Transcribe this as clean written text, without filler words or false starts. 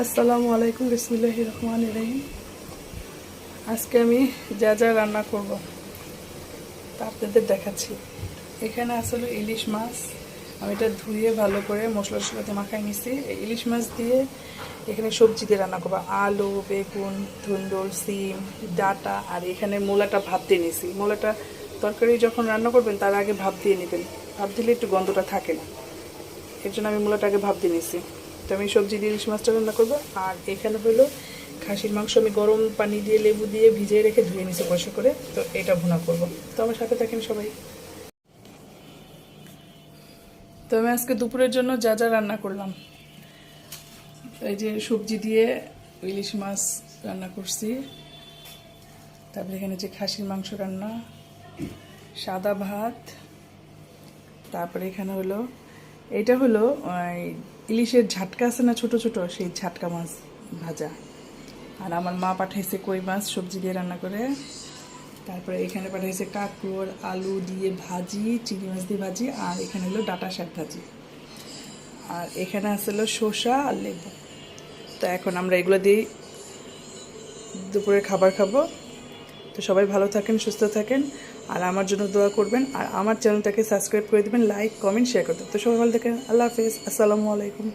আসসালামু আলাইকুম, বিসমিল্লাহির রহমানির রহিম। আজকে আমি যা যা রান্না করব তা আপনাদের দেখাচ্ছি। এখানে আসলে ইলিশ মাছ আমি এটা ধুয়ে ভালো করে মশলা টশলাতে মাখাই নিছি। এই ইলিশ মাছ দিয়ে এখানে সবজি দিয়ে রান্না করবো, আলু, বেগুন, ধুন্দুল, সিম, ডাঁটা। আর এখানে মূলাটা ভাপ দিয়ে নিছি। মূলাটা তরকারি যখন রান্না করবেন তার আগে ভাপ দিয়ে নেবেন, ভাপ দিলে একটু গন্ধটা থাকে না, এর জন্য আমি মূলাটা আগে ভাপ দিয়ে নিছি। তো আমি সবজি দিয়ে ইলিশ মাছটা রান্না করবো। আর এখানে হলো খাসির মাংস আমি গরম পানি দিয়ে লেবু দিয়ে ভিজিয়ে রেখে ধুয়ে নিছি পরিষ্কার করে, তো এটা ভুনা করব। তো আমার সাথে থাকেন সবাই। তো আমি আজকে দুপুরের জন্য যা যা রান্না করলাম, এই যে সবজি দিয়ে ইলিশ মাছ রান্না করছি, তারপরে এখানে যে খাসির মাংস রান্না, সাদা ভাত, তারপরে এখানে হলো এটা হলো ইলিশের ঝাটকা আছে না ছোট ছোট, সেই ঝাটকা মাছ ভাজা। আর আমার মা পাঠাইছে কই মাছ সবজি দিয়ে রান্না করে। তারপরে এখানে পাঠাইছে কাঁকড় আলু দিয়ে ভাজি, চিংড়ি মাছ দিয়ে ভাজি। আর এখানে হলো ডাঁটা শাক ভাজি। আর এখানে আসলে শসা আর লেবু। তো এখন আমরা এগুলো দিয়েই দুপুরের খাবার খাবো। তো সবাই ভালো থাকেন, সুস্থ থাকেন, আর আমার জন্য দোয়া করবেন। আর আমার চ্যানেলটাকে সাবস্ক্রাইব করে দেবেন, লাইক কমেন্ট শেয়ার করতে। তো সবাই ভালো থাকেন। আল্লাহ হাফেজ, আসসালামু আলাইকুম।